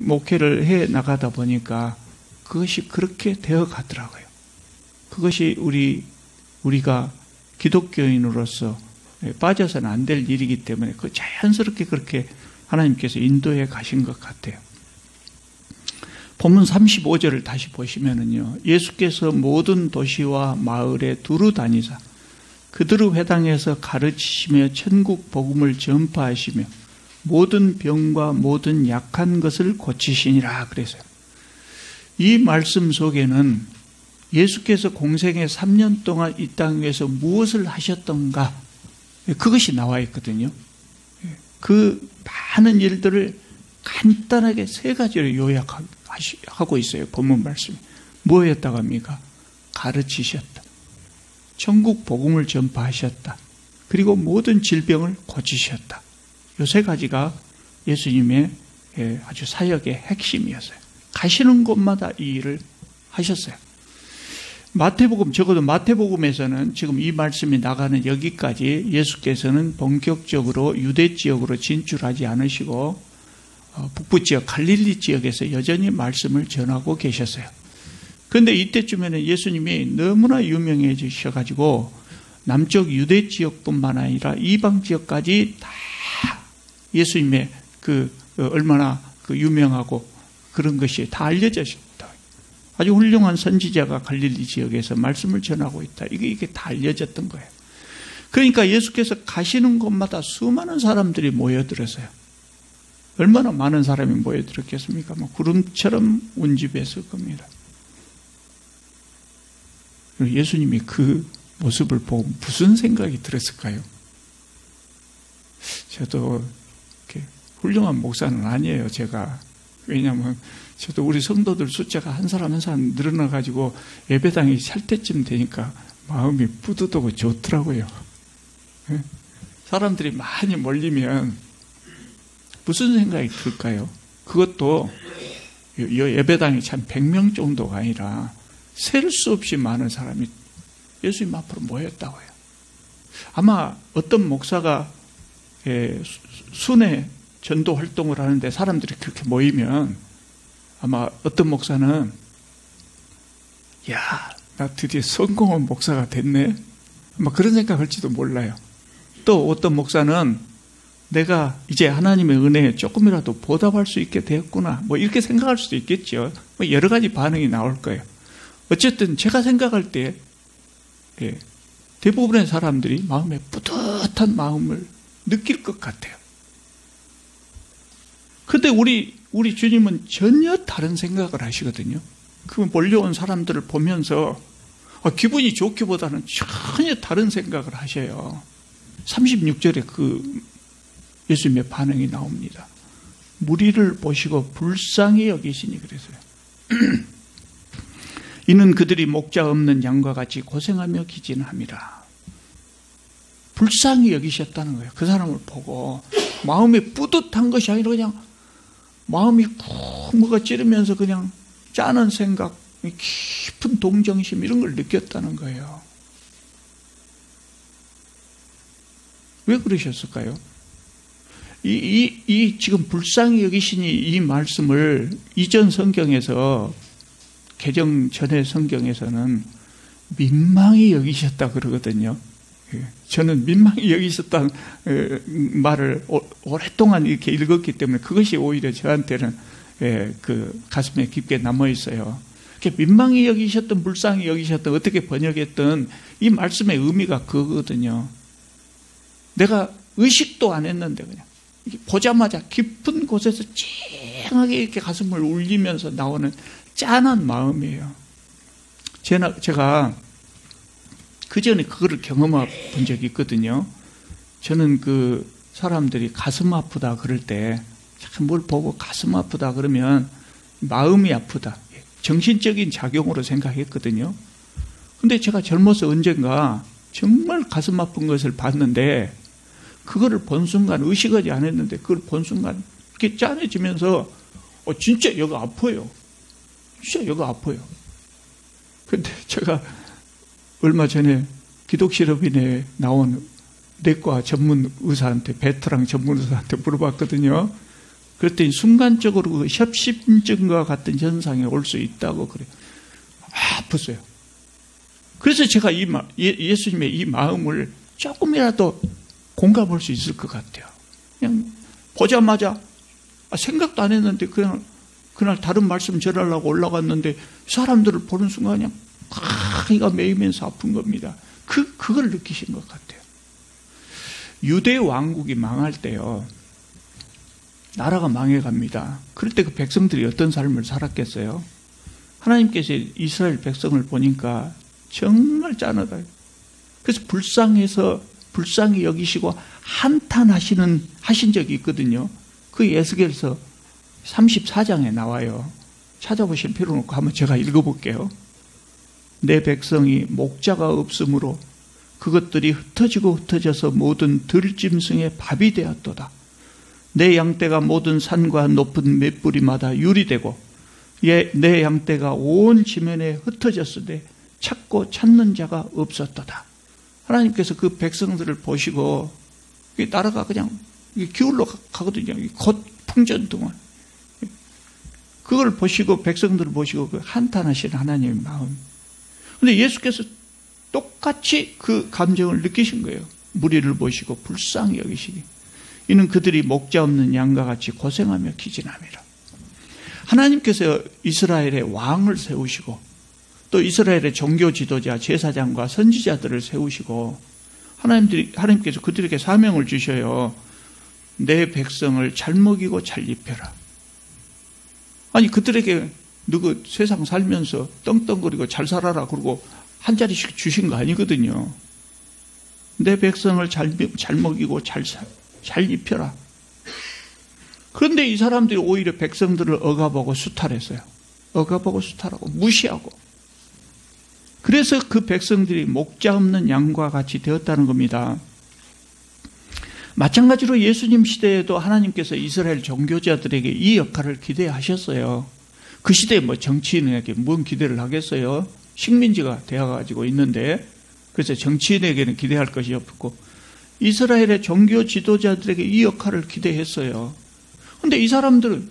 목회를 해 나가다 보니까 그것이 그렇게 되어 가더라고요. 그것이 우리가 기독교인으로서 빠져서는 안 될 일이기 때문에 그 자연스럽게 그렇게 하나님께서 인도해 가신 것 같아요. 본문 35절을 다시 보시면은요, 예수께서 모든 도시와 마을에 두루 다니사 그들의 회당에서 가르치시며 천국 복음을 전파하시며 모든 병과 모든 약한 것을 고치시니라 그랬어요. 이 말씀 속에는 예수께서 공생의 3년 동안 이 땅 위에서 무엇을 하셨던가 그것이 나와 있거든요. 그 많은 일들을 간단하게 세 가지로 요약하고 있어요. 본문 말씀이. 뭐였다고 합니까? 가르치셨다. 천국 복음을 전파하셨다. 그리고 모든 질병을 고치셨다. 이 세 가지가 예수님의 아주 사역의 핵심이었어요. 가시는 곳마다 이 일을 하셨어요. 마태복음, 적어도 마태복음에서는 지금 이 말씀이 나가는 여기까지 예수께서는 본격적으로 유대 지역으로 진출하지 않으시고 북부 지역, 갈릴리 지역에서 여전히 말씀을 전하고 계셨어요. 그런데 이때쯤에는 예수님이 너무나 유명해지셔가지고 남쪽 유대 지역뿐만 아니라 이방 지역까지 다 예수님의 얼마나 유명하고 그런 것이 다 알려졌습니다. 아주 훌륭한 선지자가 갈릴리 지역에서 말씀을 전하고 있다. 이게 다 알려졌던 거예요. 그러니까 예수께서 가시는 곳마다 수많은 사람들이 모여들었어요. 얼마나 많은 사람이 모여들었겠습니까? 구름처럼 운집했을 겁니다. 예수님이 그 모습을 보고 무슨 생각이 들었을까요? 저도 이렇게 훌륭한 목사는 아니에요, 제가. 왜냐하면 저도 우리 성도들 숫자가 한 사람 한 사람 늘어나가지고 예배당이 찰 때쯤 되니까 마음이 뿌듯하고 좋더라고요. 사람들이 많이 몰리면 무슨 생각이 들까요? 그것도 예배당이 참 100명 정도가 아니라 셀 수 없이 많은 사람이 예수님 앞으로 모였다고요. 아마 어떤 목사가 순회 전도 활동을 하는데 사람들이 그렇게 모이면 아마 어떤 목사는 야, 나 드디어 성공한 목사가 됐네. 아마 그런 생각할지도 몰라요. 또 어떤 목사는 내가 이제 하나님의 은혜에 조금이라도 보답할 수 있게 되었구나. 이렇게 생각할 수도 있겠죠. 여러 가지 반응이 나올 거예요. 어쨌든 제가 생각할 때 대부분의 사람들이 마음에 뿌듯한 마음을 느낄 것 같아요. 근데 우리 주님은 전혀 다른 생각을 하시거든요. 그 몰려온 사람들을 보면서 기분이 좋기보다는 전혀 다른 생각을 하셔요. 36절에 예수님의 반응이 나옵니다. 무리를 보시고 불쌍히 여기시니 그랬어요. 이는 그들이 목자 없는 양과 같이 고생하며 기진함이라. 불쌍히 여기셨다는 거예요. 그 사람을 보고 마음이 뿌듯한 것이 아니라 그냥 마음이 쿵 뭐가 찌르면서 그냥 짜는 생각, 깊은 동정심 이런 걸 느꼈다는 거예요. 왜 그러셨을까요? 이 지금 불쌍히 여기시니 이 말씀을 이전 성경에서 개정 전의 성경에서는 민망히 여기셨다 그러거든요. 저는 민망히 여기셨다는 말을 오랫동안 이렇게 읽었기 때문에 그것이 오히려 저한테는 가슴에 깊게 남아 있어요. 민망히 여기셨던, 불쌍히 여기셨던, 어떻게 번역했던 이 말씀의 의미가 그거거든요. 내가 의식도 안 했는데 그냥 보자마자 깊은 곳에서 쨍하게 이렇게 가슴을 울리면서 나오는 짠한 마음이에요. 제가 그 전에 그거를 경험해 본 적이 있거든요. 저는 사람들이 가슴 아프다 그럴 때 뭘 보고 가슴 아프다 그러면 마음이 아프다, 정신적인 작용으로 생각했거든요. 근데 제가 젊어서 언젠가 정말 가슴 아픈 것을 봤는데 그거를 본 순간 의식하지 않았는데 그걸 본 순간 이렇게 짠해지면서 진짜 여기 아파요. 진짜 여기 아파요. 근데 제가 얼마 전에 기독실업인에 나온 내과 전문 의사한테, 베테랑 전문 의사한테 물어봤거든요. 그랬더니 순간적으로 그 협심증과 같은 현상이 올 수 있다고 그래요. 아팠어요. 그래서 제가 예수님의 이 마음을 조금이라도 공감할 수 있을 것 같아요. 그냥 보자마자 생각도 안 했는데 그날 다른 말씀 전하려고 올라갔는데 사람들을 보는 순간 그냥 이가 메이면서 아픈 겁니다. 그걸 느끼신 것 같아요. 유대 왕국이 망할 때요. 나라가 망해갑니다. 그럴 때 그 백성들이 어떤 삶을 살았겠어요? 하나님께서 이스라엘 백성을 보니까 정말 짠하다. 그래서 불쌍히 여기시고 하신 적이 있거든요. 그 에스겔서 34장에 나와요. 찾아보실 필요는 없고 한번 제가 읽어볼게요. 내 백성이 목자가 없으므로 그것들이 흩어져서 모든 들짐승의 밥이 되었도다. 내 양떼가 모든 산과 높은 맷뿌리마다 유리되고 내 양떼가 온 지면에 흩어졌으되 찾고 찾는 자가 없었도다. 하나님께서 그 백성들을 보시고 나라가 그냥 기울러 가거든요. 곧 풍전등을. 그걸 보시고 백성들을 보시고 그 한탄하시는 하나님의 마음. 그런데 예수께서 똑같이 그 감정을 느끼신 거예요. 무리를 보시고 불쌍히 여기시니 이는 그들이 목자 없는 양과 같이 고생하며 기진함이라. 하나님께서 이스라엘의 왕을 세우시고 또 이스라엘의 종교 지도자, 제사장과 선지자들을 세우시고 하나님께서 그들에게 사명을 주셔요. 내 백성을 잘 먹이고 잘 입혀라. 아니 그들에게 너그 세상 살면서 떵떵거리고 잘 살아라 그러고 한 자리씩 주신 거 아니거든요. 내 백성을 잘 먹이고 잘 입혀라. 그런데 이 사람들이 오히려 백성들을 억압하고 수탈했어요. 억압하고 수탈하고 무시하고. 그래서 그 백성들이 목자 없는 양과 같이 되었다는 겁니다. 마찬가지로 예수님 시대에도 하나님께서 이스라엘 종교자들에게 이 역할을 기대하셨어요. 그 시대에 정치인에게 뭔 기대를 하겠어요? 식민지가 되어가지고 있는데, 그래서 정치인에게는 기대할 것이 없고 이스라엘의 종교 지도자들에게 이 역할을 기대했어요. 그런데 이 사람들은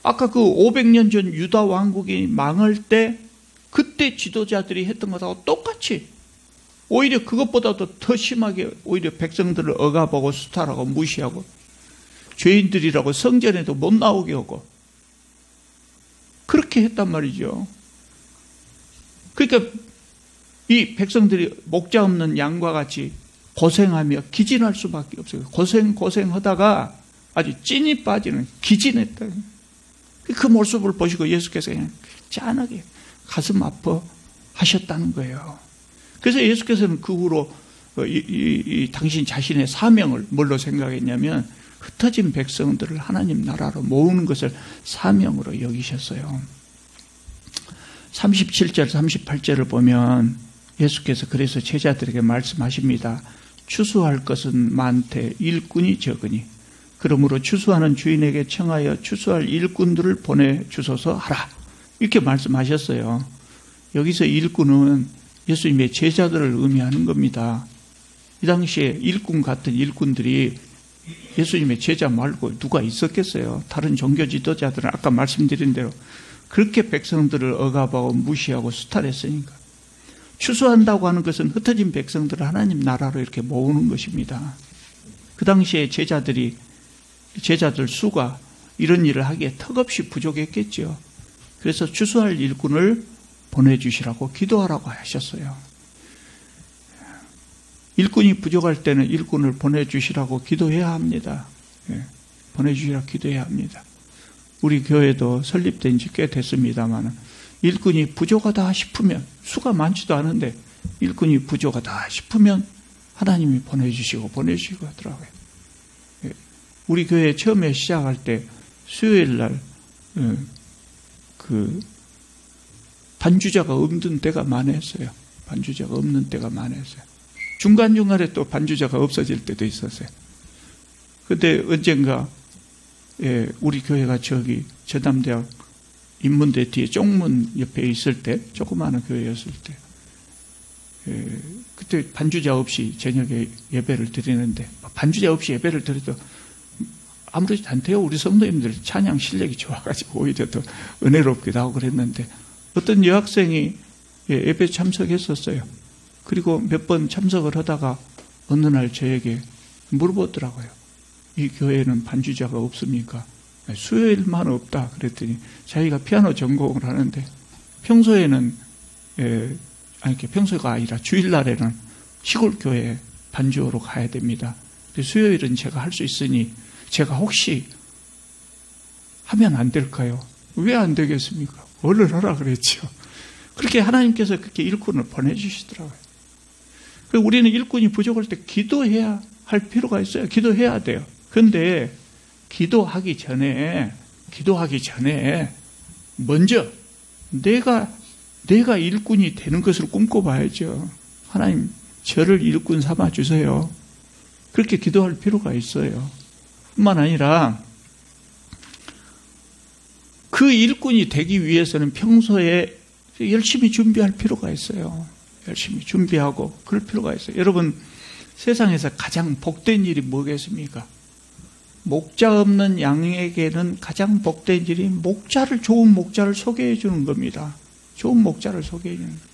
아까 그 500년 전 유다 왕국이 망할 때 그때 지도자들이 했던 것하고 똑같이 오히려 그것보다도 더 심하게 오히려 백성들을 억압하고 수탈하고 무시하고 죄인들이라고 성전에도 못 나오게 하고 그렇게 했단 말이죠. 그러니까 이 백성들이 목자 없는 양과 같이 고생하며 기진할 수밖에 없어요. 고생하다가 아주 찐이 빠지는 기진했다. 그 모습을 보시고 예수께서 그냥 짠하게 가슴 아파 하셨다는 거예요. 그래서 예수께서는 그 후로 당신 자신의 사명을 뭘로 생각했냐면 흩어진 백성들을 하나님 나라로 모으는 것을 사명으로 여기셨어요. 37절 38절을 보면 예수께서 그래서 제자들에게 말씀하십니다. 추수할 것은 많되 일꾼이 적으니 그러므로 추수하는 주인에게 청하여 추수할 일꾼들을 보내주소서 하라. 이렇게 말씀하셨어요. 여기서 일꾼은 예수님의 제자들을 의미하는 겁니다. 이 당시에 일꾼 같은 일꾼들이 예수님의 제자 말고 누가 있었겠어요? 다른 종교 지도자들은 아까 말씀드린 대로 그렇게 백성들을 억압하고 무시하고 수탈했으니까. 추수한다고 하는 것은 흩어진 백성들을 하나님 나라로 이렇게 모으는 것입니다. 그 당시에 제자들 수가 이런 일을 하기에 턱없이 부족했겠죠. 그래서 추수할 일꾼을 보내주시라고 기도하라고 하셨어요. 일꾼이 부족할 때는 일꾼을 보내주시라고 기도해야 합니다. 보내주시라고 기도해야 합니다. 우리 교회도 설립된 지 꽤 됐습니다만 일꾼이 부족하다 싶으면 수가 많지도 않은데 일꾼이 부족하다 싶으면 하나님이 보내주시고 하더라고요. 우리 교회 처음에 시작할 때 수요일 날 반주자가 없는 때가 많았어요. 반주자가 없는 때가 많았어요. 중간중간에 또 반주자가 없어질 때도 있었어요. 그때 언젠가 우리 교회가 저기 전남대학 인문대 뒤에 쪽문 옆에 있을 때 조그마한 교회였을 때 그때 반주자 없이 저녁에 예배를 드리는데 반주자 없이 예배를 드려도 아무렇지 않대요. 우리 성도님들 찬양 실력이 좋아가지고 오히려 더 은혜롭기도 하고 그랬는데 어떤 여학생이 예배 참석했었어요. 그리고 몇 번 참석을 하다가 어느 날 저에게 물어보더라고요. 이 교회에는 반주자가 없습니까? 수요일만 없다 그랬더니 자기가 피아노 전공을 하는데 평소에는 평소가 아니라 주일날에는 시골 교회에 반주로 가야 됩니다. 근데 수요일은 제가 할 수 있으니 제가 혹시 하면 안 될까요? 왜 안 되겠습니까? 얼른 하라 그랬죠. 그렇게 하나님께서 그렇게 일꾼을 보내주시더라고요. 그리고 우리는 일꾼이 부족할 때 기도해야 할 필요가 있어요. 기도해야 돼요. 그런데 기도하기 전에 먼저 내가 일꾼이 되는 것을 꿈꿔봐야죠. 하나님 저를 일꾼 삼아 주세요. 그렇게 기도할 필요가 있어요. 뿐만 아니라 그 일꾼이 되기 위해서는 평소에 열심히 준비할 필요가 있어요. 열심히 준비하고 그럴 필요가 있어요. 여러분 세상에서 가장 복된 일이 뭐겠습니까? 목자 없는 양에게는 가장 복된 일이 좋은 목자를 소개해 주는 겁니다. 좋은 목자를 소개해 주는 겁니다.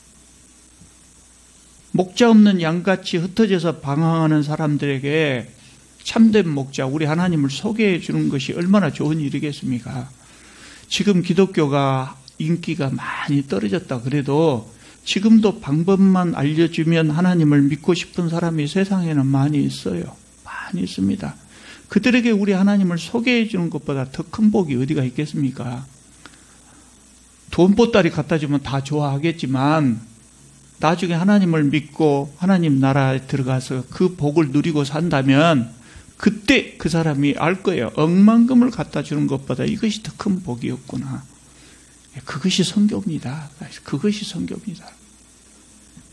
목자 없는 양같이 흩어져서 방황하는 사람들에게 참된 목자, 우리 하나님을 소개해 주는 것이 얼마나 좋은 일이겠습니까? 지금 기독교가 인기가 많이 떨어졌다 그래도 지금도 방법만 알려주면 하나님을 믿고 싶은 사람이 세상에는 많이 있어요. 많이 있습니다. 그들에게 우리 하나님을 소개해 주는 것보다 더 큰 복이 어디가 있겠습니까? 돈 보따리 갖다 주면 다 좋아하겠지만 나중에 하나님을 믿고 하나님 나라에 들어가서 그 복을 누리고 산다면 그때 그 사람이 알 거예요. 억만금을 갖다 주는 것보다 이것이 더 큰 복이었구나. 그것이 선교입니다. 그것이 선교입니다.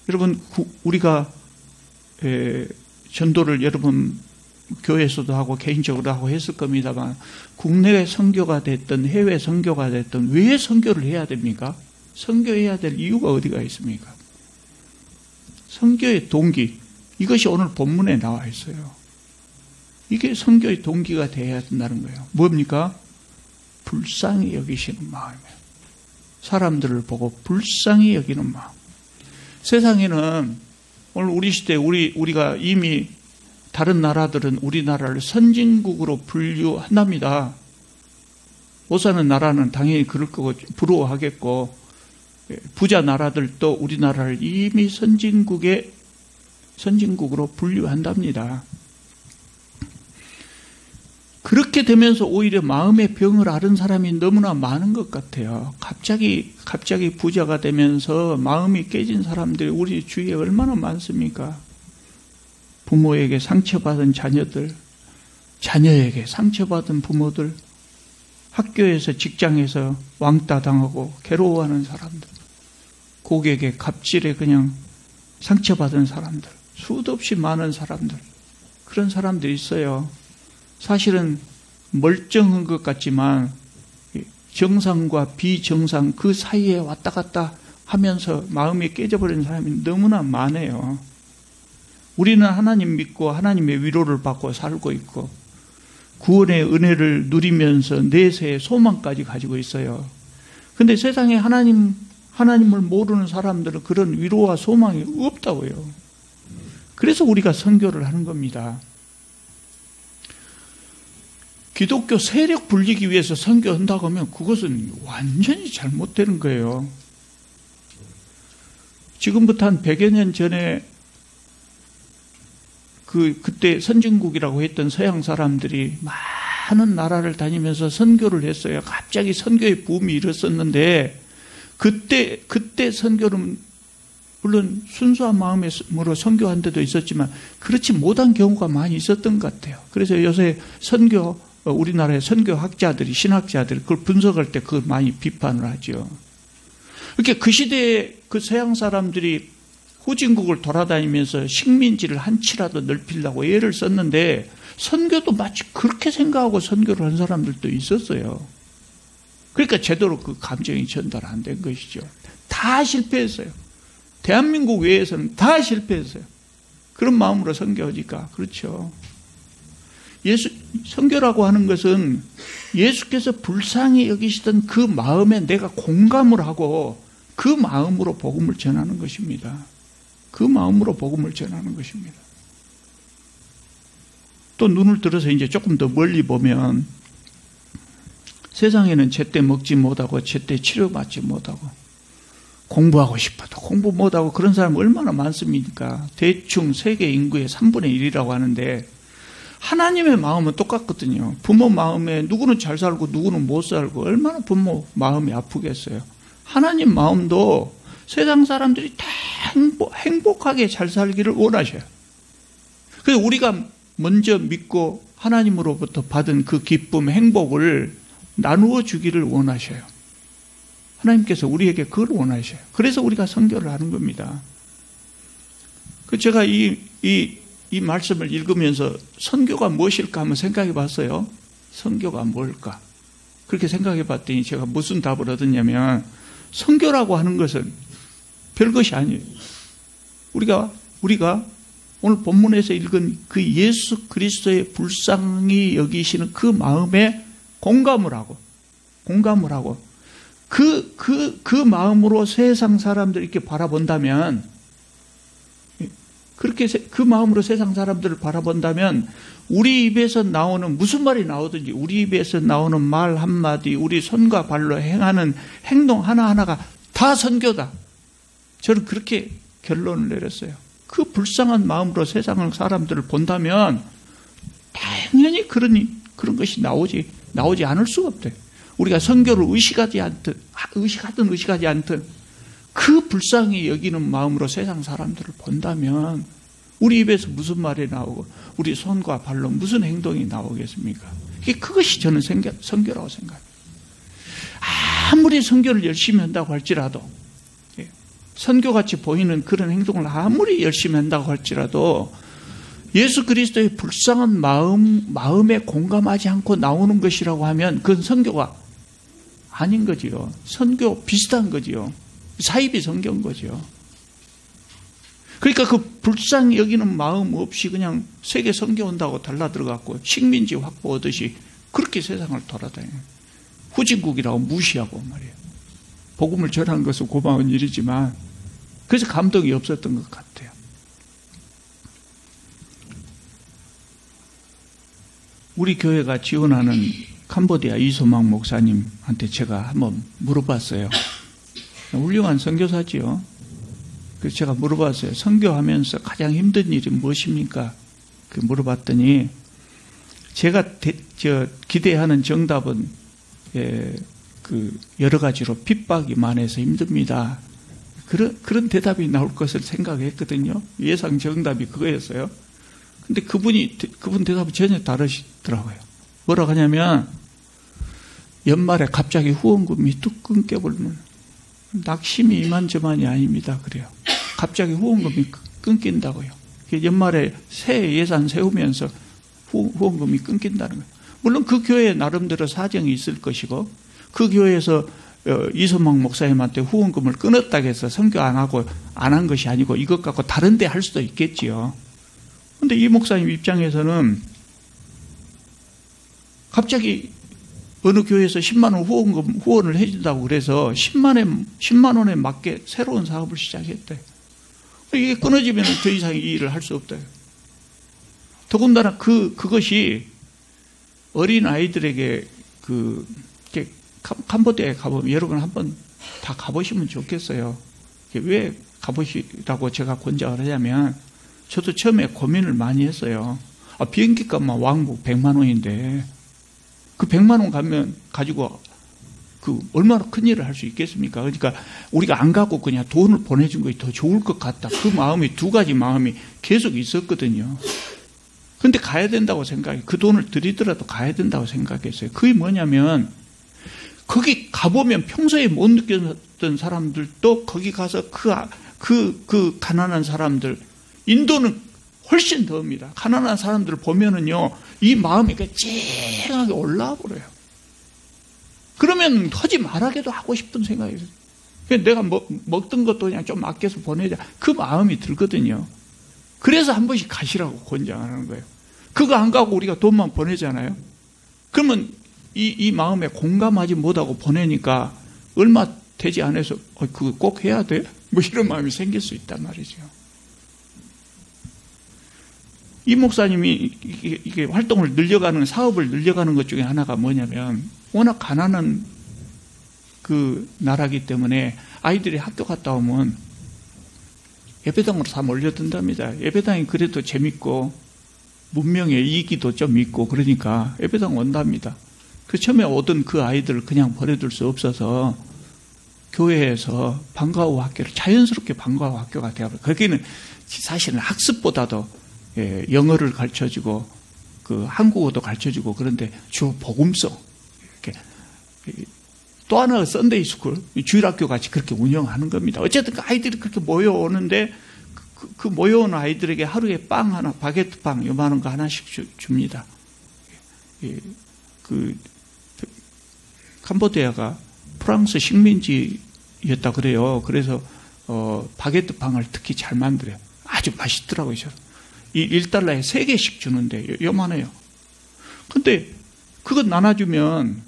여러분 우리가 전도를 여러분 교회에서도 하고 개인적으로 하고 했을 겁니다만 국내 선교가 됐든 해외 선교가 됐든 왜 선교를 해야 됩니까? 선교해야 될 이유가 어디가 있습니까? 선교의 동기, 이것이 오늘 본문에 나와 있어요. 이게 선교의 동기가 되어야 된다는 거예요. 뭡니까? 불쌍히 여기시는 마음이에요. 사람들을 보고 불쌍히 여기는 마음. 세상에는 오늘 우리 시대에 우리가 이미 다른 나라들은 우리나라를 선진국으로 분류한답니다. 못 사는 나라는 당연히 그럴 거고 부러워하겠고 부자 나라들도 우리나라를 이미 선진국으로 분류한답니다. 그렇게 되면서 오히려 마음의 병을 앓은 사람이 너무나 많은 것 같아요. 갑자기 부자가 되면서 마음이 깨진 사람들이 우리 주위에 얼마나 많습니까? 부모에게 상처받은 자녀들, 자녀에게 상처받은 부모들, 학교에서 직장에서 왕따 당하고 괴로워하는 사람들, 고객의 갑질에 그냥 상처받은 사람들, 수도 없이 많은 사람들, 그런 사람들이 있어요. 사실은 멀쩡한 것 같지만 정상과 비정상 그 사이에 왔다 갔다 하면서 마음이 깨져버린 사람이 너무나 많아요. 우리는 하나님 믿고 하나님의 위로를 받고 살고 있고 구원의 은혜를 누리면서 내세의 소망까지 가지고 있어요. 그런데 세상에 하나님을 모르는 사람들은 그런 위로와 소망이 없다고요. 그래서 우리가 선교를 하는 겁니다. 기독교 세력 불리기 위해서 선교한다고 하면 그것은 완전히 잘못되는 거예요. 지금부터 한 100여 년 전에 그때 선진국이라고 했던 서양 사람들이 많은 나라를 다니면서 선교를 했어요. 갑자기 선교의 붐이 일었었는데 그때 선교는 물론 순수한 마음으로 선교한 데도 있었지만 그렇지 못한 경우가 많이 있었던 것 같아요. 그래서 요새 우리나라의 선교학자들이 신학자들이 그걸 분석할 때 그걸 많이 비판을 하죠. 이렇게 그 시대에 그 서양 사람들이 후진국을 돌아다니면서 식민지를 한치라도 넓히려고 애를 썼는데 선교도 마치 그렇게 생각하고 선교를 한 사람들도 있었어요. 그러니까 제대로 그 감정이 전달 안 된 것이죠. 다 실패했어요. 대한민국 외에서는 다 실패했어요. 그런 마음으로 선교하니까 그렇죠. 선교라고 하는 것은 예수께서 불쌍히 여기시던 그 마음에 내가 공감을 하고 그 마음으로 복음을 전하는 것입니다. 그 마음으로 복음을 전하는 것입니다. 또 눈을 들어서 이제 조금 더 멀리 보면 세상에는 제때 먹지 못하고 제때 치료받지 못하고 공부하고 싶어도 공부 못하고 그런 사람 얼마나 많습니까? 대충 세계 인구의 3분의 1이라고 하는데 하나님의 마음은 똑같거든요. 부모 마음에 누구는 잘 살고 누구는 못 살고 얼마나 부모 마음이 아프겠어요. 하나님 마음도 세상 사람들이 다 행복하게 잘 살기를 원하셔요. 그래서 우리가 먼저 믿고 하나님으로부터 받은 그 기쁨, 행복을 나누어 주기를 원하셔요. 하나님께서 우리에게 그걸 원하셔요. 그래서 우리가 선교를 하는 겁니다. 제가 이 말씀을 읽으면서 선교가 무엇일까 한번 생각해 봤어요. 선교가 뭘까? 그렇게 생각해 봤더니 제가 무슨 답을 얻었냐면 선교라고 하는 것은 별것이 아니에요. 우리가 오늘 본문에서 읽은 그 예수 그리스도의 불쌍히 여기시는 그 마음에 공감을 하고 그 마음으로 세상 사람들 이렇게 바라본다면, 그렇게 그 마음으로 세상 사람들을 바라본다면 우리 입에서 나오는 무슨 말이 나오든지 우리 입에서 나오는 말 한마디, 우리 손과 발로 행하는 행동 하나하나가 다 선교다. 저는 그렇게 결론을 내렸어요. 그 불쌍한 마음으로 세상 사람들을 본다면 당연히 그런 것이 나오지 않을 수가 없대요. 우리가 선교를 의식하든 의식하지 않든 그 불쌍히 여기는 마음으로 세상 사람들을 본다면 우리 입에서 무슨 말이 나오고 우리 손과 발로 무슨 행동이 나오겠습니까? 그것이 저는 선교라고 생각합니다. 아무리 선교를 열심히 한다고 할지라도, 선교같이 보이는 그런 행동을 아무리 열심히 한다고 할지라도 예수 그리스도의 불쌍한 마음에 공감하지 않고 나오는 것이라고 하면 그건 선교가 아닌 거지요. 선교 비슷한 거지요. 사이비 선교인 거죠. 그러니까 그 불쌍히 여기는 마음 없이 그냥 세계 선교 온다고 달라들어갖고 식민지 확보하듯이 그렇게 세상을 돌아다니는 후진국이라고 무시하고 말이에요. 복음을 전하는 것은 고마운 일이지만 그래서 감동이 없었던 것 같아요. 우리 교회가 지원하는 캄보디아 이소망 목사님한테 제가 한번 물어봤어요. 훌륭한 선교사지요. 그래서 제가 물어봤어요. 선교하면서 가장 힘든 일이 무엇입니까? 물어봤더니 제가 기대하는 정답은 여러 가지로 핍박이 많아서 힘듭니다. 그런 대답이 나올 것을 생각했거든요. 예상 정답이 그거였어요. 근데 그분 대답이 전혀 다르시더라고요. 뭐라고 하냐면 연말에 갑자기 후원금이 뚝 끊겨버리면 낙심이 이만저만이 아닙니다. 그래요. 갑자기 후원금이 끊긴다고요. 연말에 새 예산 세우면서 후원금이 끊긴다는 거예요. 물론 그 교회에 나름대로 사정이 있을 것이고 그 교회에서 이소망 목사님한테 후원금을 끊었다고 해서 선교 안 한 것이 아니고 이것 갖고 다른 데 할 수도 있겠지요. 근데 이 목사님 입장에서는 갑자기 어느 교회에서 10만 원 후원을 해준다고 그래서 10만 원에 맞게 새로운 사업을 시작했대요. 이게 끊어지면 더 이상 이 일을 할 수 없대요. 더군다나 그것이 어린 아이들에게 캄보디아에 가보면 여러분 한번 다 가보시면 좋겠어요. 왜 가보시라고 제가 권장을 하냐면 저도 처음에 고민을 많이 했어요. 비행기 값만 왕복 100만 원인데 그 100만 원 가지고 얼마나 큰 일을 할 수 있겠습니까? 그러니까 우리가 안 가고 그냥 돈을 보내준 것이 더 좋을 것 같다. 그 마음이 두 가지 마음이 계속 있었거든요. 근데 가야 된다고 생각해. 그 돈을 들이더라도 가야 된다고 생각했어요. 그게 뭐냐면 거기 가보면 평소에 못 느꼈던 사람들도 거기 가서 그 가난한 사람들, 인도는 훨씬 더합니다. 가난한 사람들을 보면은요, 이 마음이 쨍하게 올라와 버려요. 그러면 하지 말아게도 하고 싶은 생각이 있어요. 내가 먹던 것도 그냥 좀 아껴서 보내자. 그 마음이 들거든요. 그래서 한 번씩 가시라고 권장하는 거예요. 그거 안 가고 우리가 돈만 보내잖아요. 그러면 이 마음에 공감하지 못하고 보내니까 얼마 되지 않아서 그거 꼭 해야 돼? 뭐 이런 마음이 생길 수 있단 말이죠. 이 목사님이 이게 활동을 늘려가는, 사업을 늘려가는 것 중에 하나가 뭐냐면, 워낙 가난한 그 나라기 때문에 아이들이 학교 갔다 오면 예배당으로 다 몰려든답니다. 예배당이 그래도 재밌고 문명의 이기도 좀 있고 그러니까 예배당 온답니다. 그 처음에 오던 그 아이들을 그냥 버려둘 수 없어서 교회에서 방과후 학교를 자연스럽게 방과후 학교가 되어버려요. 거기는 사실은 학습보다도 영어를 가르쳐주고 그 한국어도 가르쳐주고 그런데 주로 복음서 이렇게 또 하나가 썬데이 스쿨 주일학교 같이 그렇게 운영하는 겁니다. 어쨌든 그 아이들이 그렇게 모여오는데 그 모여온 아이들에게 하루에 빵 하나, 바게트 빵 요만한 거 하나씩 줍니다. 그 캄보디아가 프랑스 식민지였다 그래요. 그래서 바게트 빵을 특히 잘 만들어요. 아주 맛있더라고요. 이 1달러에 3개씩 주는데 요만해요. 근데 그거 나눠주면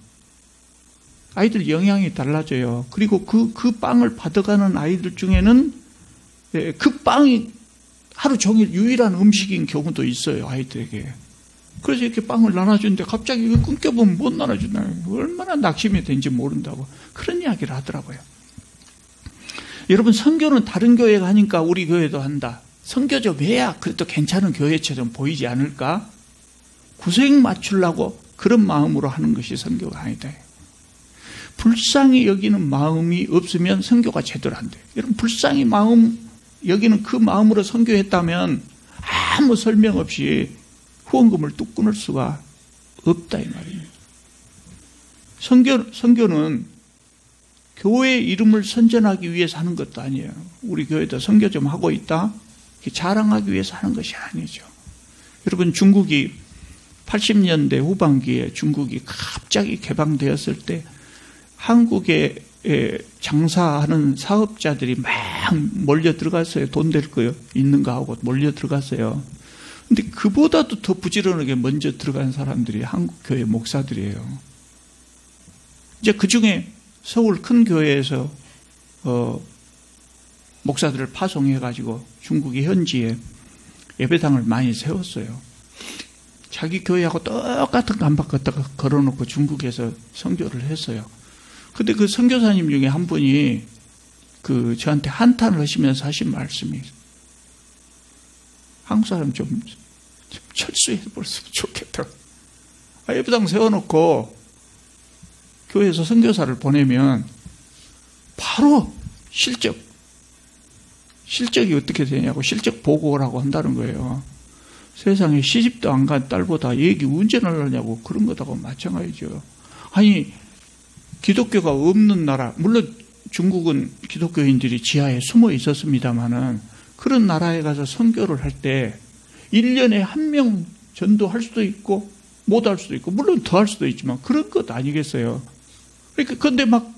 아이들 영양이 달라져요. 그리고 그 빵을 받아가는 아이들 중에는 그 빵이 하루 종일 유일한 음식인 경우도 있어요. 아이들에게. 그래서 이렇게 빵을 나눠주는데 갑자기 이거 끊겨보면 못 나눠준다는 거예요. 얼마나 낙심이 된지 모른다고 그런 이야기를 하더라고요. 여러분, 선교는 다른 교회가 하니까 우리 교회도 한다. 선교 좀 해야 그래도 괜찮은 교회처럼 보이지 않을까? 구색 맞추려고 그런 마음으로 하는 것이 선교가 아니다. 불쌍히 여기는 마음이 없으면 선교가 제대로 안 돼요. 여러분, 불쌍히 여기는 그 마음으로 선교했다면 아무 설명 없이 후원금을 뚝 끊을 수가 없다 이 말입니다. 선교는 교회 이름을 선전하기 위해서 하는 것도 아니에요. 우리 교회도 선교 좀 하고 있다 자랑하기 위해서 하는 것이 아니죠. 여러분, 중국이 80년대 후반기에 중국이 갑자기 개방되었을 때 한국에 장사하는 사업자들이 막 몰려 들어갔어요. 돈 될 거 있는 거 하고 몰려 들어갔어요. 근데 그보다도 더 부지런하게 먼저 들어간 사람들이 한국 교회 목사들이에요. 이제 그 중에 서울 큰 교회에서 목사들을 파송해가지고 중국의 현지에 예배당을 많이 세웠어요. 자기 교회하고 똑같은 간박 갖다가 걸어놓고 중국에서 선교를 했어요. 근데 그 선교사님 중에 한 분이 저한테 한탄을 하시면서 하신 말씀이, 한국 사람 좀 철수해 버렸으면 좋겠다. 예배당 세워놓고 교회에서 선교사를 보내면 바로 실적이 어떻게 되냐고 실적 보고라고 한다는 거예요. 세상에 시집도 안 간 딸보다 얘기 운전을 하냐고 그런 거하고 마찬가지죠. 아니, 기독교가 없는 나라, 물론 중국은 기독교인들이 지하에 숨어 있었습니다만은 그런 나라에 가서 선교를 할 때 1년에 1명 전도할 수도 있고 못 할 수도 있고 물론 더 할 수도 있지만 그런 것 아니겠어요. 그러니까 근데 막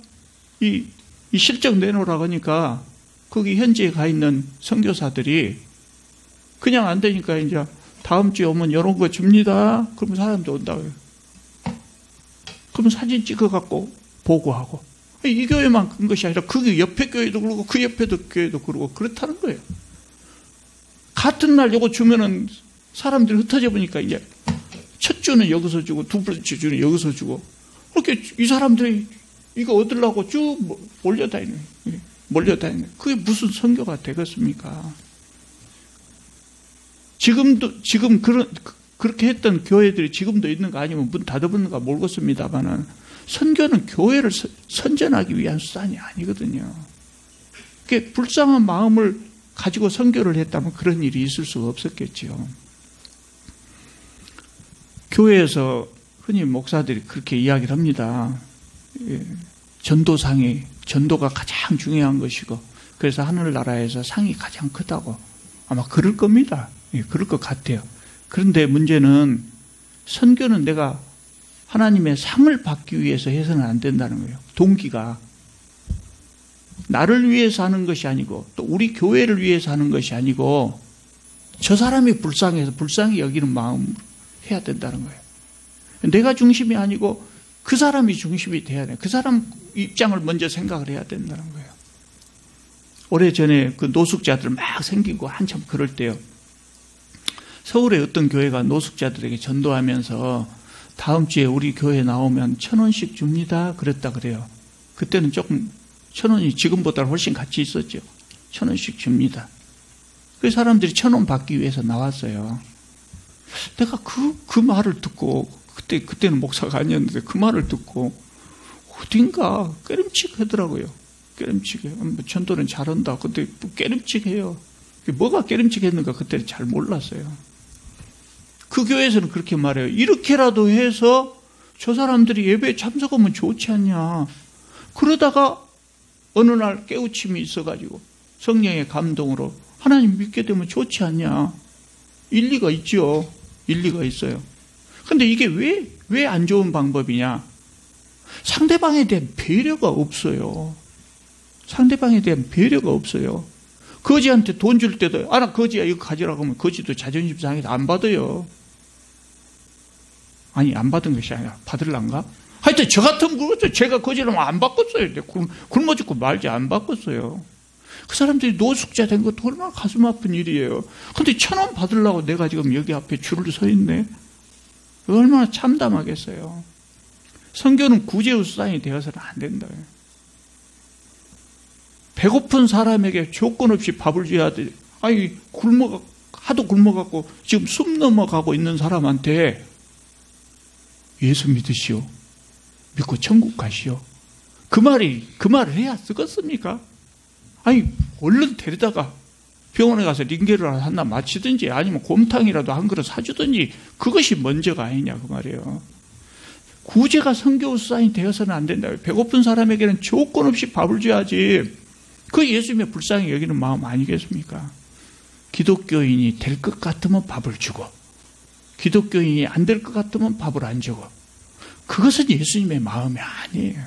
이 실적 내놓으라고 하니까 거기 현지에 가 있는 선교사들이 그냥 안 되니까 이제 다음 주에 오면 이런 거 줍니다. 그러면 사람도 온다고요. 그러면 사진 찍어갖고 보고하고. 이 교회만 그런 것이 아니라 그 옆에 교회도 그러고 그 옆에도 교회도 그러고 그렇다는 거예요. 같은 날 이거 주면은 사람들이 흩어져 보니까 이제 첫 주는 여기서 주고 두 번째 주는 여기서 주고 그렇게 이 사람들이 이거 얻으려고 쭉 몰려다니는. 그게 무슨 선교가 되겠습니까? 지금 그렇게 했던 교회들이 지금도 있는 거 아니면 문 닫아버리는가 모르겠습니다만은 선교는 교회를 선전하기 위한 수단이 아니거든요. 그게 불쌍한 마음을 가지고 선교를 했다면 그런 일이 있을 수가 없었겠죠. 교회에서 흔히 목사들이 그렇게 이야기를 합니다. 전도가 가장 중요한 것이고 그래서 하늘나라에서 상이 가장 크다고 아마 그럴 겁니다. 그럴 것 같아요. 그런데 문제는 선교는 내가 하나님의 상을 받기 위해서 해서는 안 된다는 거예요. 동기가 나를 위해서 하는 것이 아니고 또 우리 교회를 위해서 하는 것이 아니고 저 사람이 불쌍해서 불쌍히 여기는 마음 해야 된다는 거예요. 내가 중심이 아니고 그 사람이 중심이 돼야 돼. 그 사람 입장을 먼저 생각을 해야 된다는 거예요. 오래전에 그 노숙자들 막 생기고 한참 그럴 때요. 서울의 어떤 교회가 노숙자들에게 전도하면서 다음 주에 우리 교회 나오면 1,000원씩 줍니다. 그랬다 그래요. 그때는 조금 1,000원이 지금보다 훨씬 가치 있었죠. 1,000원씩 줍니다. 그 사람들이 1,000원 받기 위해서 나왔어요. 내가 그 말을 듣고 그때는 목사가 아니었는데 그 말을 듣고 어딘가 깨름칙하더라고요. 깨름칙해요. 전도는 잘한다. 근데 깨름칙해요. 뭐가 깨름칙했는가 그때는 잘 몰랐어요. 그 교회에서는 그렇게 말해요. 이렇게라도 해서 저 사람들이 예배에 참석하면 좋지 않냐. 그러다가 어느 날 깨우침이 있어가지고 성령의 감동으로 하나님 믿게 되면 좋지 않냐. 일리가 있죠. 일리가 있어요. 근데 이게 왜 안 좋은 방법이냐? 상대방에 대한 배려가 없어요. 상대방에 대한 배려가 없어요. 거지한테 돈 줄 때도 나 거지야 이거 가지라고 하면 거지도 자존심 상해서 안 받아요. 아니 안 받은 것이 아니라 받을란가? 하여튼 저 같은 그것도 제가 거지라면 안 바꿨어요. 굶어 죽고 말지 안 바꿨어요. 그 사람들이 노숙자 된 것도 얼마나 가슴 아픈 일이에요. 근데 1,000원 받으려고 내가 지금 여기 앞에 줄을 서 있네. 얼마나 참담하겠어요. 선교는 구제우수단이 되어서는 안 된다. 배고픈 사람에게 조건 없이 밥을 줘야 돼. 아니 하도 굶어갖고 지금 숨 넘어가고 있는 사람한테 예수 믿으시오. 믿고 천국 가시오. 그 말을 해야 쓰겠습니까? 아니 얼른 데려다가 병원에 가서 링게를 하나 마치든지 아니면 곰탕이라도 한 그릇 사주든지 그것이 먼저가 아니냐 그 말이에요. 구제가 선교우수단이 되어서는 안 된다. 배고픈 사람에게는 조건 없이 밥을 줘야지. 그 예수님의 불쌍히 여기는 마음 아니겠습니까? 기독교인이 될 것 같으면 밥을 주고 기독교인이 안 될 것 같으면 밥을 안 주고 그것은 예수님의 마음이 아니에요.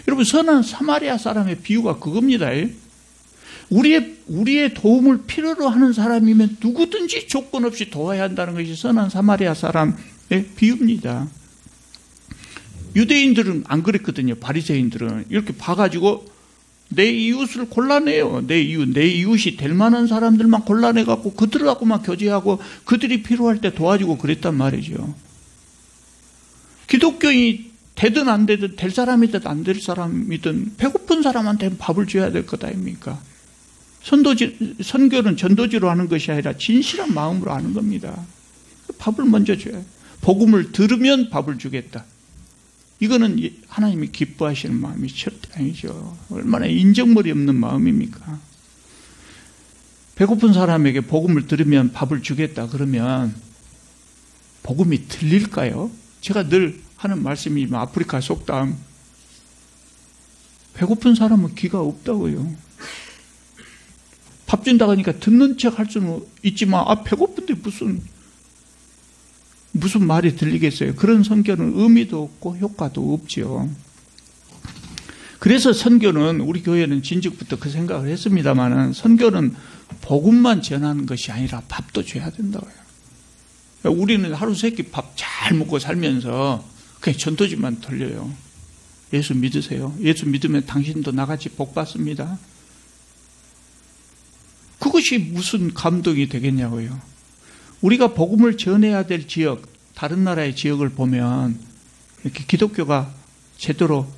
여러분 선한 사마리아 사람의 비유가 그겁니다. 우리의 도움을 필요로 하는 사람이면 누구든지 조건 없이 도와야 한다는 것이 선한 사마리아 사람의 비유입니다. 유대인들은 안 그랬거든요. 바리새인들은 이렇게 봐가지고 내 이웃을 골라내요. 내 이웃이 될 만한 사람들만 골라내갖고 그들하고만 교제하고 그들이 필요할 때 도와주고 그랬단 말이죠. 기독교인이 되든 안 되든 될 사람이든 안 될 사람이든 배고픈 사람한테는 밥을 줘야 될 것 아닙니까? 선교는 전도지로 하는 것이 아니라 진실한 마음으로 하는 겁니다. 밥을 먼저 줘야 해요. 복음을 들으면 밥을 주겠다. 이거는 하나님이 기뻐하시는 마음이 절대 아니죠. 얼마나 인정머리 없는 마음입니까? 배고픈 사람에게 복음을 들으면 밥을 주겠다 그러면 복음이 들릴까요? 제가 늘 하는 말씀이 아프리카 속담 배고픈 사람은 귀가 없다고요. 밥 준다고 하니까 듣는 척 할 수는 있지만 배고픈데 무슨 말이 들리겠어요? 그런 선교는 의미도 없고 효과도 없지요. 그래서 선교는 우리 교회는 진즉부터 그 생각을 했습니다마는 선교는 복음만 전하는 것이 아니라 밥도 줘야 된다고요. 우리는 하루 세끼 밥 잘 먹고 살면서 그냥 전도지만 돌려요. 예수 믿으세요. 예수 믿으면 당신도 나같이 복 받습니다. 그것이 무슨 감동이 되겠냐고요. 우리가 복음을 전해야 될 지역, 다른 나라의 지역을 보면 이렇게 기독교가 제대로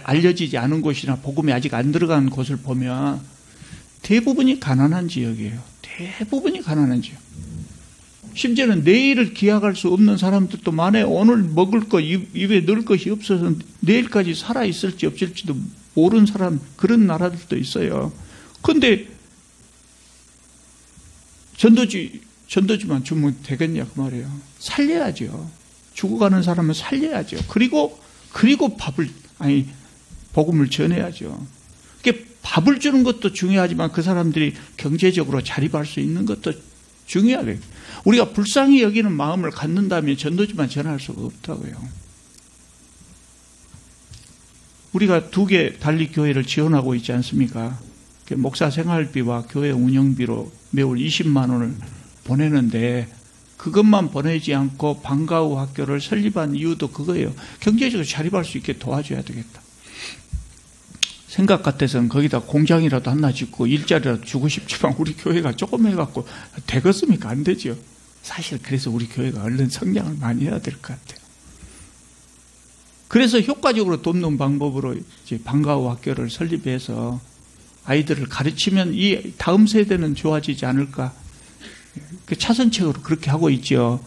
알려지지 않은 곳이나 복음이 아직 안 들어간 곳을 보면 대부분이 가난한 지역이에요. 대부분이 가난한 지역. 심지어는 내일을 기약할 수 없는 사람들도 많아요. 오늘 먹을 거, 입에 넣을 것이 없어서 내일까지 살아있을지 없을지도 모르는 사람, 그런 나라들도 있어요. 그런데 전도지만 주면 되겠냐 그 말이에요. 살려야죠. 죽어가는 사람은 살려야죠. 그리고 복음을 전해야죠. 밥을 주는 것도 중요하지만 그 사람들이 경제적으로 자립할 수 있는 것도 중요하대요. 우리가 불쌍히 여기는 마음을 갖는다면 전도지만 전할 수가 없다고요. 우리가 2개 단립교회를 지원하고 있지 않습니까? 목사 생활비와 교회 운영비로 매월 20만 원을 보내는데 그것만 보내지 않고 방과 후 학교를 설립한 이유도 그거예요. 경제적으로 자립할 수 있게 도와줘야 되겠다. 생각 같아서는 거기다 공장이라도 하나 짓고 일자리라도 주고 싶지만 우리 교회가 조금 해갖고 되겠습니까? 안 되죠. 사실 그래서 우리 교회가 얼른 성장을 많이 해야 될 것 같아요. 그래서 효과적으로 돕는 방법으로 이제 방과 후 학교를 설립해서 아이들을 가르치면 이 다음 세대는 좋아지지 않을까. 차선책으로 그렇게 하고 있죠.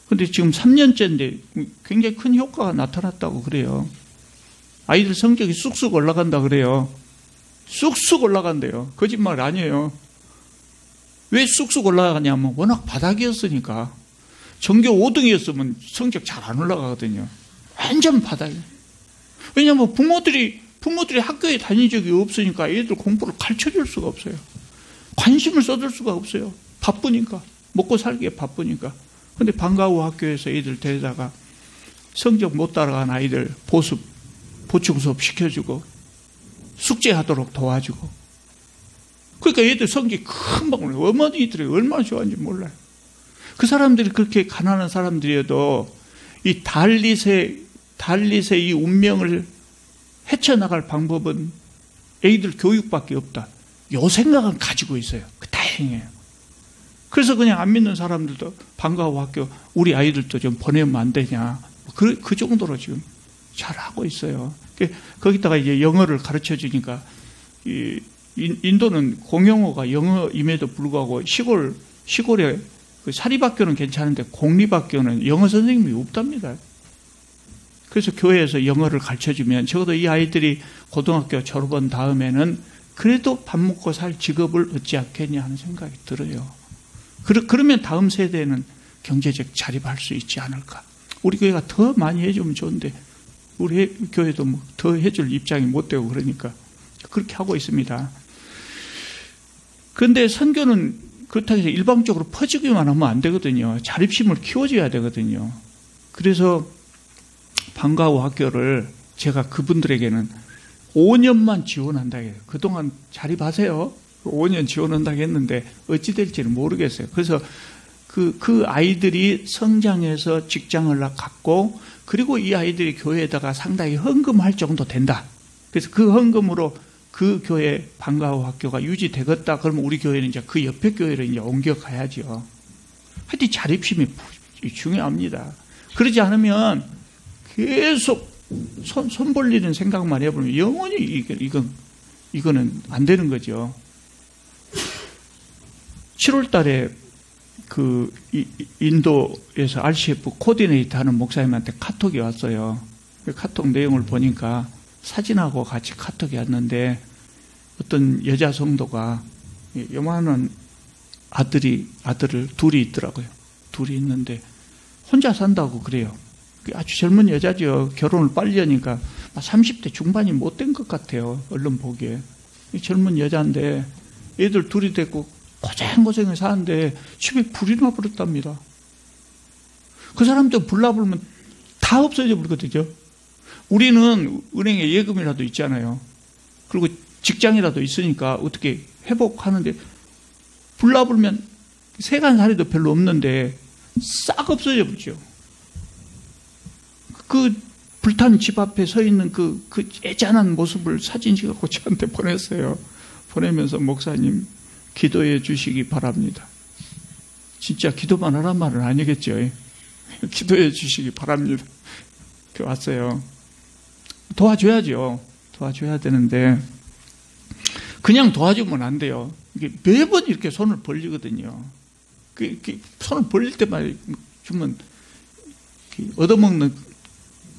그런데 지금 3년째인데 굉장히 큰 효과가 나타났다고 그래요. 아이들 성적이 쑥쑥 올라간다 그래요. 쑥쑥 올라간대요. 거짓말 아니에요. 왜 쑥쑥 올라가냐면 워낙 바닥이었으니까. 전교 5등이었으면 성적 잘 안 올라가거든요. 완전 바닥이에요. 왜냐하면 부모들이 학교에 다닌 적이 없으니까 애들 공부를 가르쳐줄 수가 없어요. 관심을 쏟을 수가 없어요. 바쁘니까. 먹고 살기에 바쁘니까. 근데 방과 후 학교에서 애들 데려다가 성적 못 따라간 아이들 보충 수업 시켜주고 숙제하도록 도와주고. 그러니까 애들 성적이 금방 올라요. 어머니들이 얼마나 좋아하는지 몰라요. 그 사람들이 그렇게 가난한 사람들이어도 이 달릿의 이 운명을 헤쳐나갈 방법은 애들 교육밖에 없다. 요 생각은 가지고 있어요. 다행이에요. 그래서 그냥 안 믿는 사람들도 방과 후 학교 우리 아이들도 좀 보내면 안 되냐. 그 정도로 지금 잘하고 있어요. 거기다가 이제 영어를 가르쳐 주니까 인도는 공용어가 영어임에도 불구하고 시골에 그 사립학교는 괜찮은데 공립학교는 영어 선생님이 없답니다. 그래서 교회에서 영어를 가르쳐주면 적어도 이 아이들이 고등학교 졸업한 다음에는 그래도 밥 먹고 살 직업을 얻지 않겠냐 하는 생각이 들어요. 그러면 다음 세대는 경제적 자립할 수 있지 않을까. 우리 교회가 더 많이 해주면 좋은데 우리 교회도 뭐 더 해줄 입장이 못 되고 그러니까 그렇게 하고 있습니다. 그런데 선교는 그렇다고 해서 일방적으로 퍼지기만 하면 안 되거든요. 자립심을 키워줘야 되거든요. 그래서 방과 후 학교를 제가 그분들에게는 5년만 지원한다 해요. 그동안 자립하세요. 5년 지원한다고 했는데 어찌 될지는 모르겠어요. 그래서 그 아이들이 성장해서 직장을 갖고 그리고 이 아이들이 교회에다가 상당히 헌금할 정도 된다. 그래서 그 헌금으로 그 교회 방과 후 학교가 유지되겠다. 그러면 우리 교회는 이제 그 옆에 교회로 이제 옮겨가야죠. 하여튼 자립심이 중요합니다. 그러지 않으면 계속 손 벌리는 생각만 해보면 영원히 이거는 안 되는 거죠. 7월 달에 그 인도에서 RCF 코디네이터 하는 목사님한테 카톡이 왔어요. 그 카톡 내용을 보니까 사진하고 같이 카톡이 왔는데 어떤 여자 성도가 요만한 아들을 둘이 있더라고요. 둘이 있는데 혼자 산다고 그래요. 아주 젊은 여자죠. 결혼을 빨리 하니까 30대 중반이 못 된 것 같아요. 얼른 보기에. 젊은 여자인데 애들 둘이 됐고 고생고생해 사는데 집에 불이 나버렸답니다. 그 사람들 불 나버리면 다 없어져 버리거든요. 우리는 은행에 예금이라도 있잖아요. 그리고 직장이라도 있으니까 어떻게 회복하는데 불 나버리면 세간살이도 별로 없는데 싹 없어져 버리죠. 그 불탄 집 앞에 서 있는 그 애잔한 모습을 사진 찍어서 저한테 보냈어요. 보내면서 목사님 기도해 주시기 바랍니다. 진짜 기도만 하란 말은 아니겠죠. 기도해 주시기 바랍니다. 이렇게 왔어요. 도와줘야죠. 도와줘야 되는데 그냥 도와주면 안 돼요. 이게 매번 이렇게 손을 벌리거든요. 손을 벌릴 때만 주면 얻어먹는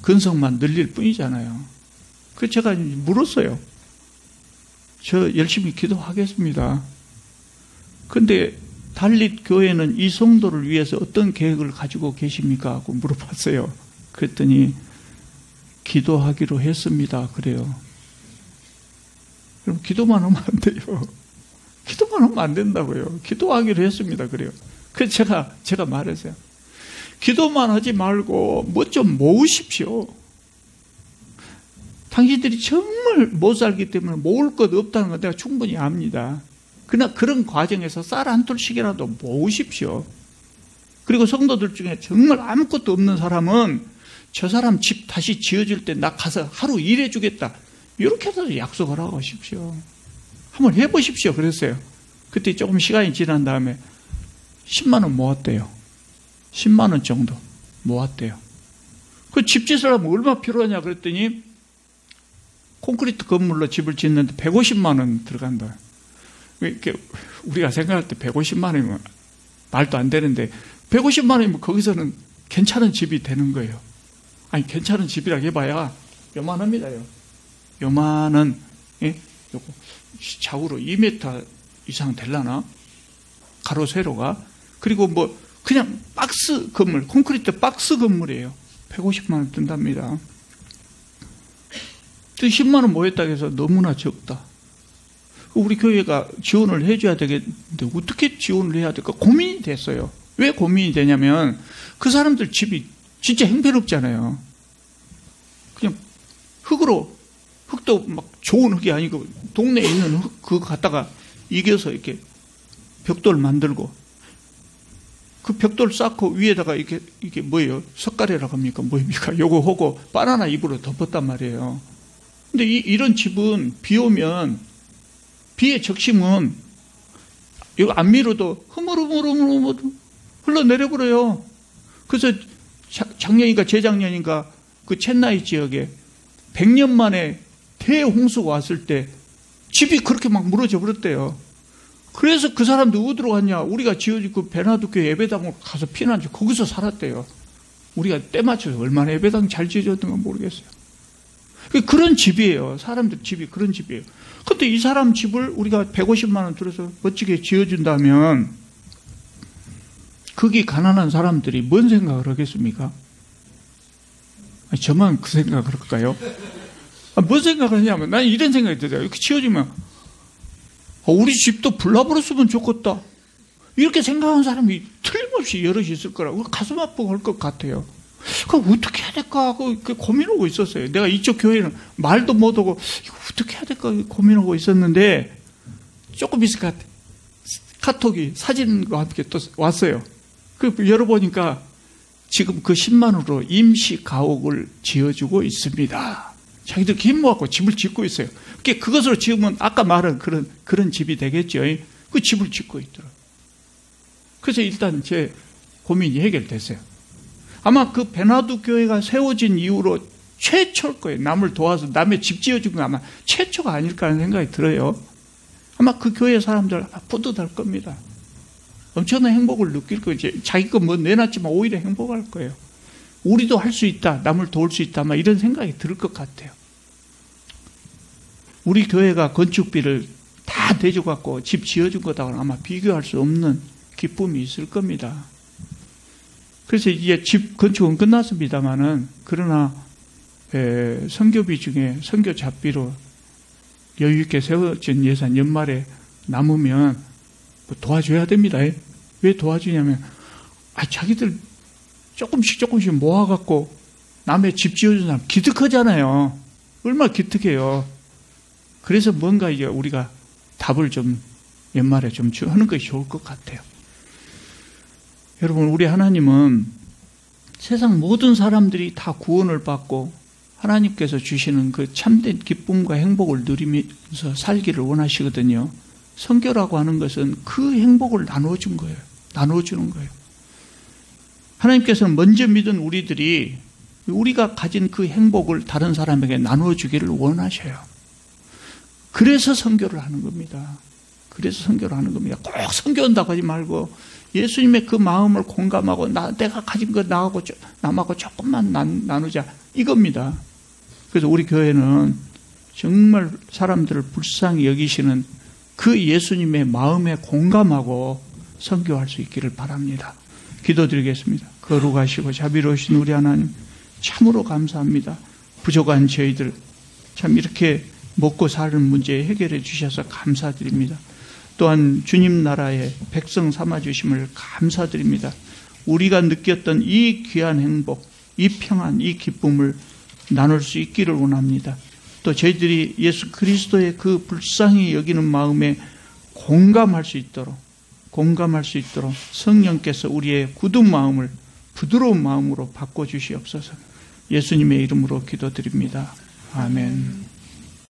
근성만 늘릴 뿐이잖아요. 그래서 제가 물었어요. 저 열심히 기도하겠습니다. 그런데 달릿 교회는 이 성도를 위해서 어떤 계획을 가지고 계십니까? 하고 물어봤어요. 그랬더니 기도하기로 했습니다. 그래요. 그럼 기도만 하면 안 돼요. 기도만 하면 안 된다고요. 기도하기로 했습니다. 그래요. 그래서 제가 말했어요. 기도만 하지 말고 뭐 좀 모으십시오. 당신들이 정말 못 살기 때문에 모을 것 없다는 건 내가 충분히 압니다. 그러나 그런 과정에서 쌀 한 톨씩이라도 모으십시오. 그리고 성도들 중에 정말 아무것도 없는 사람은 저 사람 집 다시 지어줄 때 나 가서 하루 일해주겠다. 이렇게라도 약속을 하고 오십시오. 한번 해보십시오. 그랬어요. 그때 조금 시간이 지난 다음에 10만 원 모았대요. 10만 원 정도 모았대요. 그 집 짓으려면 얼마 필요하냐 그랬더니 콘크리트 건물로 집을 짓는데 150만 원 들어간다. 이렇게 우리가 생각할 때 150만 원이면 말도 안 되는데 150만 원이면 거기서는 괜찮은 집이 되는 거예요. 아니 괜찮은 집이라 해봐야 요만합니다요. 요만한 요거 좌우로 2m 이상 되려나? 가로 세로가. 그리고 뭐 그냥 박스 건물, 콘크리트 박스 건물이에요. 150만 원 든답니다. 10만 원 모였다고 해서 너무나 적다. 우리 교회가 지원을 해줘야 되겠는데 어떻게 지원을 해야 될까 고민이 됐어요. 왜 고민이 되냐면 그 사람들 집이 진짜 형편없잖아요. 그냥 흙도 막 좋은 흙이 아니고 동네에 있는 흙 그거 갖다가 이겨서 이렇게 벽돌 만들고 그 벽돌 쌓고 위에다가 이게 뭐예요? 석가래라고 합니까? 뭐입니까? 요거 하고 바나나 잎으로 덮었단 말이에요. 근데 이런 집은 비 오면 비의 적심은 이거 안 밀어도 흐물흐물 흘러내려버려요. 그래서 작년인가 재작년인가 그 첸나이 지역에 100년 만에 대홍수가 왔을 때 집이 그렇게 막 무너져 버렸대요. 그래서 그 사람들 어디로 갔냐? 우리가 지어진 그 베나두교 예배당으로 가서 피난지 거기서 살았대요. 우리가 때 맞춰서 얼마나 예배당 잘 지어졌는가 모르겠어요. 그런 집이에요. 사람들 집이 그런 집이에요. 근데 이 사람 집을 우리가 150만 원 들여서 멋지게 지어준다면 거기 가난한 사람들이 뭔 생각을 하겠습니까? 아니, 저만 그 생각을 할까요? 뭔 생각을 하냐면 난 이런 생각이 들어요. 이렇게 지어지면 우리 집도 불나버렸으면 좋겠다. 이렇게 생각하는 사람이 틀림없이 여럿이 있을 거라고 가슴 아프고 할 것 같아요. 그럼 어떻게 해야 될까 하고 고민하고 있었어요. 내가 이쪽 교회는 말도 못하고 이거 어떻게 해야 될까 고민하고 있었는데 조금 있으니까 카톡이 사진과 함께 또 왔어요. 그 열어보니까 지금 그 10만 원으로 임시 가옥을 지어주고 있습니다. 자기들 힘 모아갖고 집을 짓고 있어요. 그것으로 지으면 아까 말한 그런 집이 되겠죠. 그 집을 짓고 있더라고요. 그래서 일단 제 고민이 해결됐어요. 아마 그 베나두 교회가 세워진 이후로 최초일 거예요. 남을 도와서 남의 집 지어준 거 아마 최초가 아닐까 하는 생각이 들어요. 아마 그 교회 사람들 아마 뿌듯할 겁니다. 엄청난 행복을 느낄 거예요. 자기 거 뭐 내놨지만 오히려 행복할 거예요. 우리도 할 수 있다. 남을 도울 수 있다. 아마 이런 생각이 들 것 같아요. 우리 교회가 건축비를 다 대줘갖고 집 지어준 거다고는 아마 비교할 수 없는 기쁨이 있을 겁니다. 그래서 이제 집 건축은 끝났습니다만은 그러나 선교비 중에 선교 잡비로 여유 있게 세워진 예산 연말에 남으면 뭐 도와줘야 됩니다. 왜 도와주냐면 자기들 조금씩 모아갖고 남의 집 지어준 사람 기특하잖아요. 얼마나 기특해요. 그래서 뭔가 이제 우리가 답을 좀 연말에 좀 하는 것이 좋을 것 같아요. 여러분, 우리 하나님은 세상 모든 사람들이 다 구원을 받고 하나님께서 주시는 그 참된 기쁨과 행복을 누리면서 살기를 원하시거든요. 선교라고 하는 것은 그 행복을 나눠준 거예요. 나눠주는 거예요. 하나님께서는 먼저 믿은 우리들이 우리가 가진 그 행복을 다른 사람에게 나눠주기를 원하셔요. 그래서 선교를 하는 겁니다. 그래서 선교를 하는 겁니다. 꼭 선교한다고 하지 말고 예수님의 그 마음을 공감하고 내가 가진 거 남하고 조금만 나누자 이겁니다. 그래서 우리 교회는 정말 사람들을 불쌍히 여기시는 그 예수님의 마음에 공감하고 선교할 수 있기를 바랍니다. 기도드리겠습니다. 거룩하시고 자비로우신 우리 하나님 참으로 감사합니다. 부족한 저희들 참 이렇게 먹고 사는 문제 해결해 주셔서 감사드립니다. 또한 주님 나라의 백성 삼아주심을 감사드립니다. 우리가 느꼈던 이 귀한 행복, 이 평안, 이 기쁨을 나눌 수 있기를 원합니다. 또 저희들이 예수 그리스도의 그 불쌍히 여기는 마음에 공감할 수 있도록 공감할 수 있도록 성령께서 우리의 굳은 마음을 부드러운 마음으로 바꿔주시옵소서. 예수님의 이름으로 기도드립니다. 아멘.